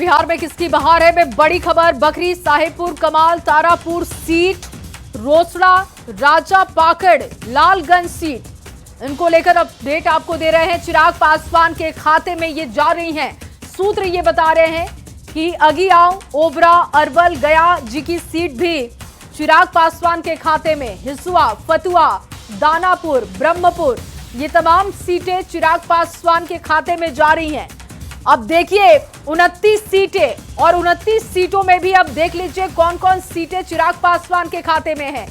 बिहार में किसकी बहार है में बड़ी खबर। बखरी, साहेबपुर कमाल, तारापुर सीट, रोसड़ा, राजा पाकड़, लालगंज सीट, इनको लेकर अपडेट आपको दे रहे हैं। चिराग पासवान के खाते में ये जा रही हैं। सूत्र ये बता रहे हैं कि अगियाव, ओबरा, अरवल, गया जी की सीट भी चिराग पासवान के खाते में। हिसुआ, फतुआ, दानापुर, ब्रह्मपुर, ये तमाम सीटें चिराग पासवान के खाते में जा रही हैं। अब देखिए 29 सीटें, और 29 सीटों में भी अब देख लीजिए कौन कौन सीटें चिराग पासवान के खाते में है।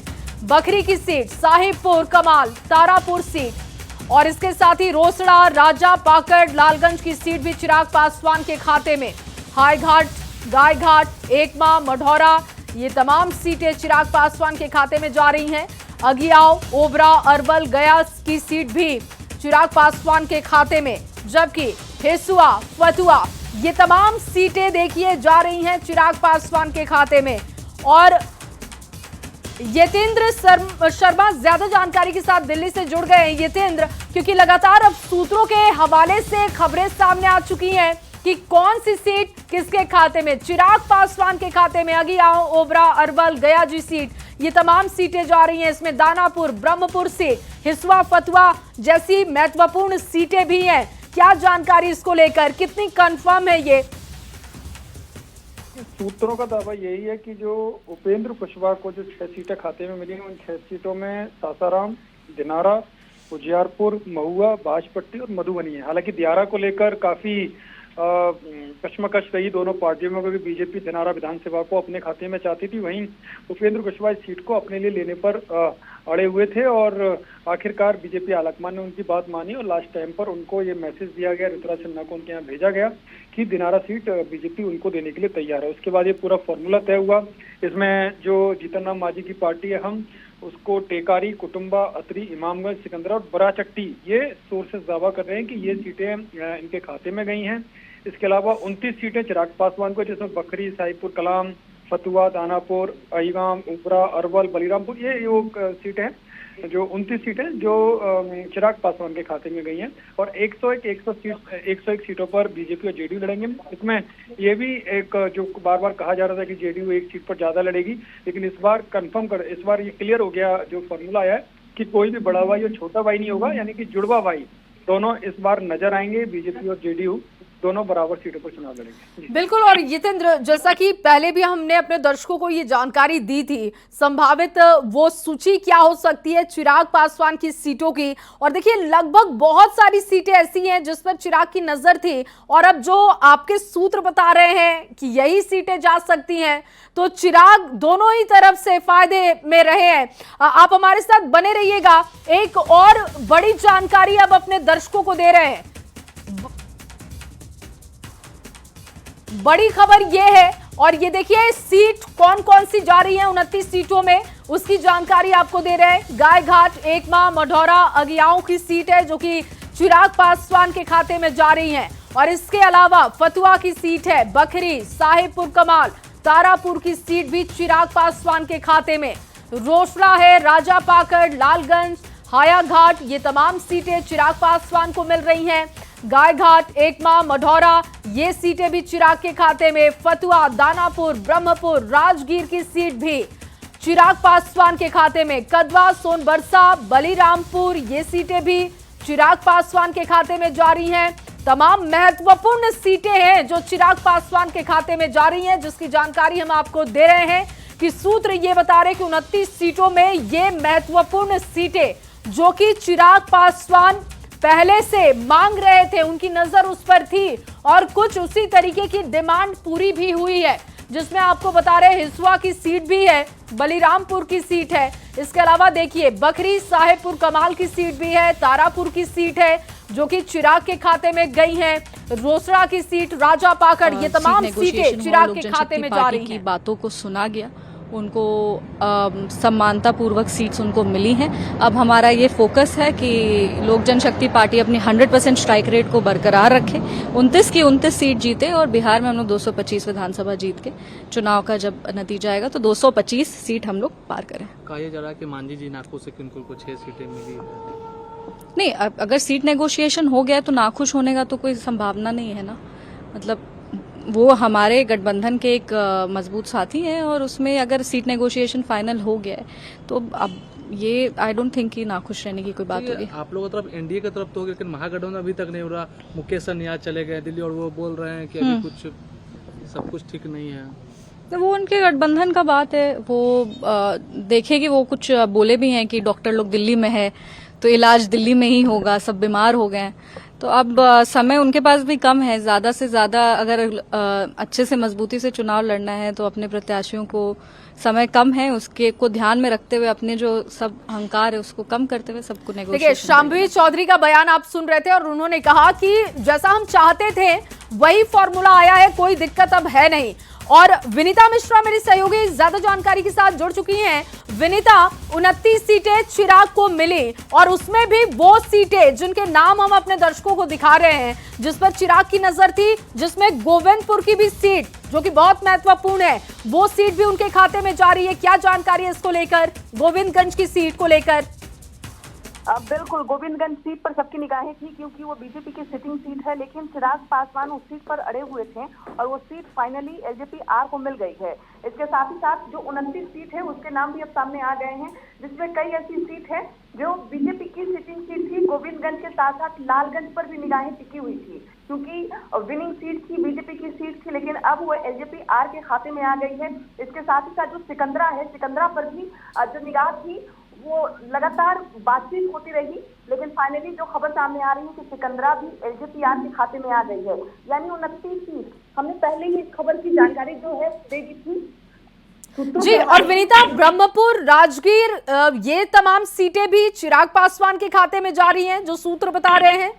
बखरी की सीट, साहिबपुर कमाल, तारापुर सीट, और इसके साथ ही रोसड़ा, राजा पाकड़, लालगंज की सीट भी चिराग पासवान के खाते में। हाईघाट, गायघाट, एकमा, मढ़ौरा, ये तमाम सीटें चिराग पासवान के खाते में जा रही हैं। अगियाव, ओबरा, अरवल, गया की सीट भी चिराग पासवान के खाते में, जबकि हिसुआ, फतुआ, ये तमाम सीटें देखिए जा रही हैं चिराग पासवान के खाते में। और यतेंद्र शर्मा ज्यादा जानकारी के साथ दिल्ली से जुड़ गए हैं। यतेंद्र, क्योंकि लगातार अब सूत्रों के हवाले से खबरें सामने आ चुकी हैं कि कौन सी सीट किसके खाते में। चिराग पासवान के खाते में अगियाव, ओबरा, अरवल, गया जी सीट, ये तमाम सीटें जा रही हैं। इसमें दानापुर, ब्रह्मपुर सीट, हिसुआ, फतुआ जैसी महत्वपूर्ण सीटें भी हैं। क्या जानकारी इसको लेकर, कितनी कंफर्म है ये? सूत्रों का दावा यही है कि जो उपेंद्र कुशवाहा को जो 6 सीटें खाते में मिली हैं, उन 6 सीटों में सासाराम, दिनारा, उजियारपुर, महुआ, बाजपट्टी और मधुबनी है। हालांकि दियारा को लेकर काफी कश्मकश रही दोनों पार्टियों में, क्योंकि बीजेपी दिनारा विधानसभा को अपने खाते में चाहती थी, वहीं उपेंद्र कुशवाहा इस सीट को अपने लिए लेने पर अड़े हुए थे। और आखिरकार बीजेपी आलाकमान ने उनकी बात मानी और लास्ट टाइम पर उनको ये मैसेज दिया गया, ऋतुराज सिन्हा को उनके यहाँ भेजा गया कि दिनारा सीट बीजेपी उनको देने के लिए तैयार है। उसके बाद ये पूरा फॉर्मूला तय हुआ। इसमें जो जीतन राम मांझी की पार्टी है, हम उसको टेकारी, कुटुंबा, अतरी, इमामगंज, सिकंदरा और बराचट्टी, ये सोर्सेस दावा कर रहे हैं कि ये सीटें इनके खाते में गई हैं। इसके अलावा 29 सीटें चिराग पासवान को, जिसमें बखरी, साहिबपुर कलाम, फतुआ, दानापुर, अहिगाम, उपरा, अरवल, बलीरामपुर, ये वो सीटें हैं जो 29 सीटें जो चिराग पासवान के खाते में गई हैं। और 101 सीटों पर बीजेपी और जेडीयू लड़ेंगे। इसमें ये भी एक जो बार बार कहा जा रहा था कि जेडीयू एक सीट पर ज्यादा लड़ेगी, लेकिन इस बार ये क्लियर हो गया, जो फॉर्मूला आया है कि कोई भी बड़ा भाई और छोटा भाई नहीं होगा, यानी कि जुड़वा भाई दोनों इस बार नजर आएंगे। बीजेपी और जेडीयू दोनों बराबर सीटों पर चुनाव लड़ेंगे। बिल्कुल। और यतेंद्र, जैसा कि पहले भी हमने अपने दर्शकों को ये जानकारी दी थी, संभावित वो सूची क्या हो सकती है चिराग पासवान की सीटों की, और देखिए लगभग बहुत सारी सीटें ऐसी हैं जिस पर चिराग की नजर थी, और अब जो आपके सूत्र बता रहे हैं कि यही सीटें जा सकती हैं, तो चिराग दोनों ही तरफ से फायदे में रहे हैं। आप हमारे साथ बने रहिएगा। एक और बड़ी जानकारी अब अपने दर्शकों को दे रहे हैं। बड़ी खबर यह है, और ये देखिए सीट कौन कौन सी जा रही है 29 सीटों में, उसकी जानकारी आपको दे रहे हैं। गायघाट, एकमा, मढ़ौरा, अगियाओं की सीट है जो कि चिराग पासवान के खाते में जा रही है। और इसके अलावा फतुआ की सीट है, बखरी, साहिबपुर कमाल, तारापुर की सीट भी चिराग पासवान के खाते में। रोसड़ा है, राजा पाकड़, लालगंज, हायाघाट, ये तमाम सीटें चिराग पासवान को मिल रही हैं। गायघाट, एकमा, मढ़ौरा, ये सीटें भी चिराग के खाते में। फतुआ, दानापुर, ब्रह्मपुर, राजगीर की सीट भी चिराग पासवान के खाते में। कदवा, सोनबरसा, बलीरामपुर, ये सीटें भी चिराग पासवान के खाते में जा रही हैं। तमाम महत्वपूर्ण सीटें हैं जो चिराग पासवान के खाते में जा रही हैं, जिसकी जानकारी हम आपको दे रहे हैं कि सूत्र ये बता रहे हैं कि 29 सीटों में ये महत्वपूर्ण सीटें जो कि चिराग पासवान पहले से मांग रहे थे, उनकी नजर उस पर थी, और कुछ उसी तरीके की डिमांड पूरी भी हुई है, जिसमें आपको बता रहे हिसुआ की सीट भी है, बलीरामपुर की सीट है। इसके अलावा देखिए बखरी, साहेबपुर कमाल की सीट भी है, तारापुर की सीट है जो कि चिराग के खाते में गई है, रोसड़ा की सीट, राजा पाकड़, ये तमाम सीटें चिराग के खाते में जा रही हैं। बातों को सुना गया, उनको सम्मानता पूर्वक सीट्स उनको मिली हैं। अब हमारा ये फोकस है कि लोक जनशक्ति पार्टी अपनी 100% स्ट्राइक रेट को बरकरार रखे, 29 की 29 सीट जीते, और बिहार में हम लोग 225 विधानसभा जीत के चुनाव का जब नतीजा आएगा तो 225 सीट हम लोग पार करें। कहा जरा कि मांझी जी नाखुश से उनको 6 सीटें मिली है। नहीं, अगर सीट नेगोशिएशन हो गया तो नाखुश होने का तो कोई संभावना नहीं है ना। मतलब वो हमारे गठबंधन के एक मजबूत साथी हैं और उसमें अगर सीट नेगोशिएशन फाइनल हो गया है तो अब ये आई डोंट थिंक कि नाखुश रहने की कोई बात होगी। आप लोगों की तरफ एनडीए की तरफ तो हो गया, लेकिन महागठबंधन अभी तक नहीं हो रहा। मुकेश सहनी चले गए दिल्ली और वो बोल रहे हैं कि अभी कुछ सब कुछ ठीक नहीं है। तो वो उनके गठबंधन का बात है, वो देखे कि वो कुछ बोले भी हैं कि डॉक्टर लोग दिल्ली में है तो इलाज दिल्ली में ही होगा, सब बीमार हो गए। तो अब समय उनके पास भी कम है, ज्यादा से ज्यादा अगर अच्छे से मजबूती से चुनाव लड़ना है तो अपने प्रत्याशियों को समय कम है, उसके को ध्यान में रखते हुए अपने जो सब अहंकार है उसको कम करते हुए सबको देखिए, नेगोशिएशन। शांभवी चौधरी का बयान आप सुन रहे थे और उन्होंने कहा कि जैसा हम चाहते थे वही फॉर्मूला आया है, कोई दिक्कत अब है नहीं। और विनीता मिश्रा मेरी सहयोगी ज्यादा जानकारी के साथ जुड़ चुकी हैं। विनीता, 29 सीटें चिराग को मिली और उसमें भी वो सीटें जिनके नाम हम अपने दर्शकों को दिखा रहे हैं, जिस पर चिराग की नजर थी, जिसमें गोविंदपुर की भी सीट जो कि बहुत महत्वपूर्ण है, वो सीट भी उनके खाते में जा रही है। क्या जानकारी है इसको लेकर, गोविंदगंज की सीट को लेकर? बिल्कुल, गोविंदगंज सीट पर सबकी निगाहें थी क्योंकि वो बीजेपी की सिटिंग सीट है, लेकिन चिराग पासवान उस सीट पर अड़े हुए थे और वो सीट फाइनली एलजेपी आर को मिल गई है। इसके साथ ही साथ जो 29 सीट है उसके नाम भी अब सामने आ गए हैं, जिसमें कई ऐसी सीट है जो बीजेपी की सिटिंग सीट थी। गोविंदगंज के साथ साथ लालगंज पर भी निगाहें टिकी हुई थी क्योंकि विनिंग सीट थी, बीजेपी की सीट थी, लेकिन अब वो एलजेपी आर के खाते में आ गई है। इसके साथ ही साथ जो सिकंदरा है, सिकंदरा पर भी जो निगाह थी वो लगातार बातचीत होती रही, लेकिन फाइनली जो खबर सामने आ रही है कि सिकंदरा भी एलजेपीआर के खाते में आ गई है, यानी 29 सीट। हमने पहले ही इस खबर की जानकारी जो है दे दी थी जी। और विनीता, ब्रह्मपुर, राजगीर, ये तमाम सीटें भी चिराग पासवान के खाते में जा रही हैं, जो सूत्र बता रहे हैं।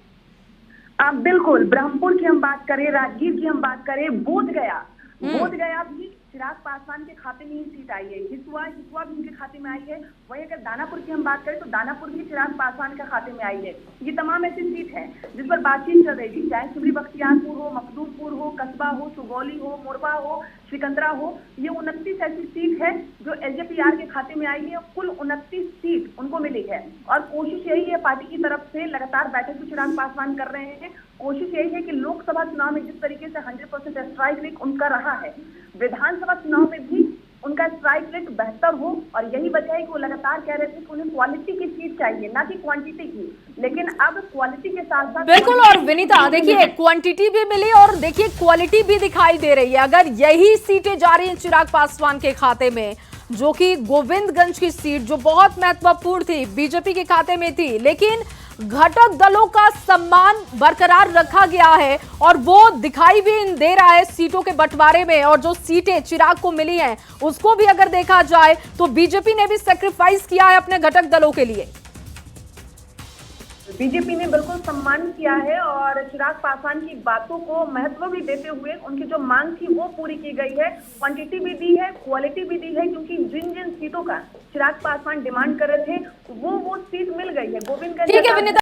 बिल्कुल, ब्रह्मपुर की हम बात करें, राजगीर की हम बात करें, बोधगया भी चिराग पासवान के खाते में ही सीट आई है। हिसुआ भी उनके खाते में आई है। वहीं अगर दानापुर की हम बात करें तो दानापुर भी चिराग पासवान के खाते में आई है। ये तमाम ऐसी सीट है जिस पर बातचीत चल रही थी, चाहे सिमरी बख्तियारपुर हो, मखदूमपुर हो, कस्बा हो, सुगौली हो, मोरबा हो, सिकंदरा हो। ये 29 ऐसी सीट है जो एलजेपीआर के खाते में आई है। कुल 29 सीट उनको मिली है और कोशिश यही है, पार्टी की तरफ से लगातार बैठक भी चिराग पासवान कर रहे हैं। कोशिश यही है कि लोकसभा चुनाव में जिस तरीके से 100% स्ट्राइक रेट उनका रहा है, विधानसभा चुनाव में भी उनका स्ट्राइक रेट बेहतर हो। और यही वजह है कि वो लगातार कह रहे थे कि उन्हें क्वालिटी की सीट चाहिए, ना कि क्वांटिटी की। लेकिन अब क्वालिटी के साथ साथ बिल्कुल। और विनीता, देखिए, क्वांटिटी भी मिली और देखिए क्वालिटी भी दिखाई दे रही है। अगर यही सीटें जा रही हैं चिराग पासवान के खाते में, जो कि गोविंदगंज की सीट जो बहुत महत्वपूर्ण थी, बीजेपी के खाते में थी, लेकिन घटक दलों का सम्मान बरकरार रखा गया है और वो दिखाई भी दे रहा है सीटों के बंटवारे में। और जो सीटें चिराग को मिली हैं उसको भी अगर देखा जाए तो बीजेपी ने भी सैक्रिफाइस किया है अपने घटक दलों के लिए। बीजेपी ने बिल्कुल सम्मान किया है और चिराग पासवान की बातों को महत्व भी देते हुए उनकी जो मांग थी वो पूरी की गई है। क्वांटिटी भी दी है, क्वालिटी भी दी है, क्योंकि जिन जिन सीटों का चिराग पासवान डिमांड कर रहे थे वो सीट मिल गई है। गोविंदगंज